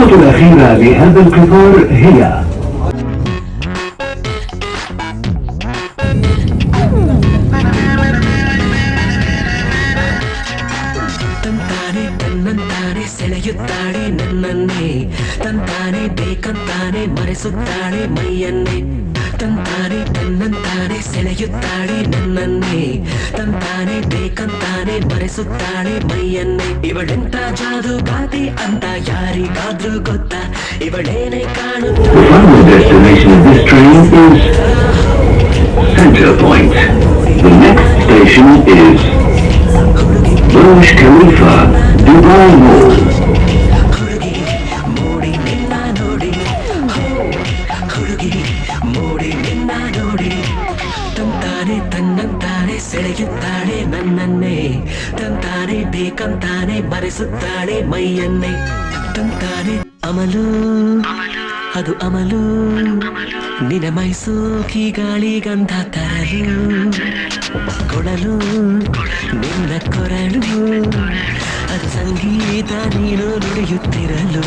المحطة الأخيرة لهذا القطار هي ತಂತಾನೆ ತನ್ನಂತಾನೆ ಸೆಳೆಯುತ್ತಾಳೆ ನನ್ನನ್ನೇ ತಂತಾನೆ ಬೇಕಂತಾನೆ ಮರೆಸುತ್ತಾಳೆ ಮೈಯನ್ನೇ ತಂತಾನೆ ತನ್ನಂತಾನೆ ಸೆಳೆಯುತ್ತಾಳೆ ನನ್ನನ್ನೇ ತಂತಾನೆ ಬೇಕಂತಾನೆ ಮರೆಸುತ್ತಾಳೆ ಮೈಯನ್ನೇ ಇವಳೆಂತ ಜಾದುಗಾತಿ ಅಂತ ಯಾರಿಗಾದ್ರೂ ಗೊತ್ತಾ ಇವಳೇನೆ ಕಾಣುತ್ತಾಳೆ. The final destination of this train is Center Point. The next station is Burj Khalifa, Dubai Mall. ಹುಡುಗಿ ಮೋಡಿ ನಿನ್ನ ನೋಡಿ ಹುಡುಗಿ ಮೋಡಿ ನಿನ್ನ ನೋಡಿ ತಂತಾನೆ ತನ್ನಂತಾನೆ ಸೆಳೆಯುತ್ತಾಳೆ ನನ್ನನ್ನೇ ತಂತಾನೆ ಬೇಕಂತಾನೆ ಮರೆಸುತ್ತಾಳೆ ಮೈಯನ್ನೇ ತಂತಾನೆ ಅಮಲು ಅದು ಅಮಲು ನಿನ ಮೈಸೂಕಿ ಗಾಳಿ ಗಂಧ ತರಲು ಕೊಡಲು ನಿನ್ನ ಕೊರಳು ಅದು ಸಂಗೀತ ನೀನು ನುಡಿಯುತ್ತಿರಲು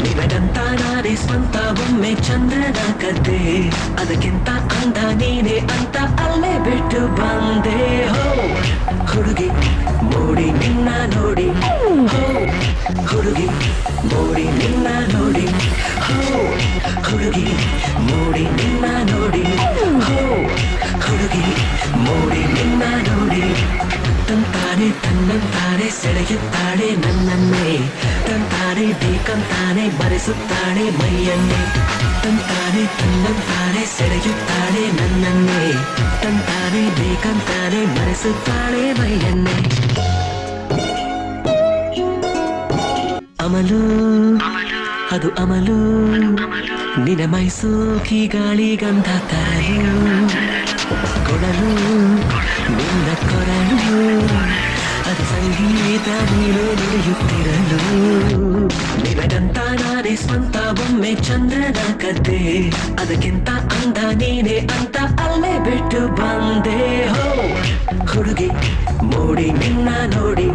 ನಿನಗಂತ ನಾನೇ ಸ್ವಂತ ಒಮ್ಮೆ ಚಂದ್ರನ ಕದ್ದೆ ಅದಕ್ಕಿಂತ ಅಂದ ನೀನೆ ಅಂತ ಅಲ್ಲೇ ಬಿಟ್ಟು ಬಂದೆ ಹೋ ಹುಡುಗಿ ಮೋಡಿ ನಿನ್ನ ನೋಡಿ ಹೋ ಹುಡುಗಿ ಮೋಡಿ ನಿನ್ನ ನೋಡಿ ಹೋ ಹುಡುಗಿ ಮೋಡಿ ನಿನ್ನ ನೋಡಿ ಹೋ ಹುಡುಗಿ ಮೋಡಿ ನಿನ್ನ ನೋಡಿ ತಂತಾನೆ ತನ್ನಂತಾನೆ ಸೆಳೆಯುತ್ತಾಳೆ ನನ್ನನ್ನೇ ತಂತಾನೆ ಬೇಕಂತಾನೆ ಮರೆಸುತ್ತಾಳೆ ಮೈಯನ್ನೇ ತಂತಾನೆ ತನ್ನಂತಾನೆ ಸೆಳೆಯುತ್ತಾಳೆ ನನ್ನನ್ನೇ ತಂತಾನೆ ಬೇಕಂತಾನೆ ಮರೆಸುತ್ತಾಳೆ ಮೈಯನ್ನೇ ಅಮಲು ಅದು ಅಮಲು ನಿನ ಮೈಸೂಕಿ ಗಾಳಿ ಗಂಧ ತರಲು ಕೊಡಲು ನಿನ್ನ ಕೊರಳು ಅದು ಸಂಗೀತ ನೀನು ನುಡಿಯುತ್ತಿರಲು ನಿನಗಂತ ನಾನೇ ಸ್ವಂತ ಒಮ್ಮೆ ಚಂದ್ರನ ಕದ್ದೆ ಅದಕ್ಕಿಂತ ಅಂದ ನೀನೆ ಅಂತ ಅಲ್ಲೇ ಬಿಟ್ಟು ಬಂದೆ ಹೋ ಹುಡುಗಿ ಮೋಡಿ ನಿನ್ನ ನೋಡಿ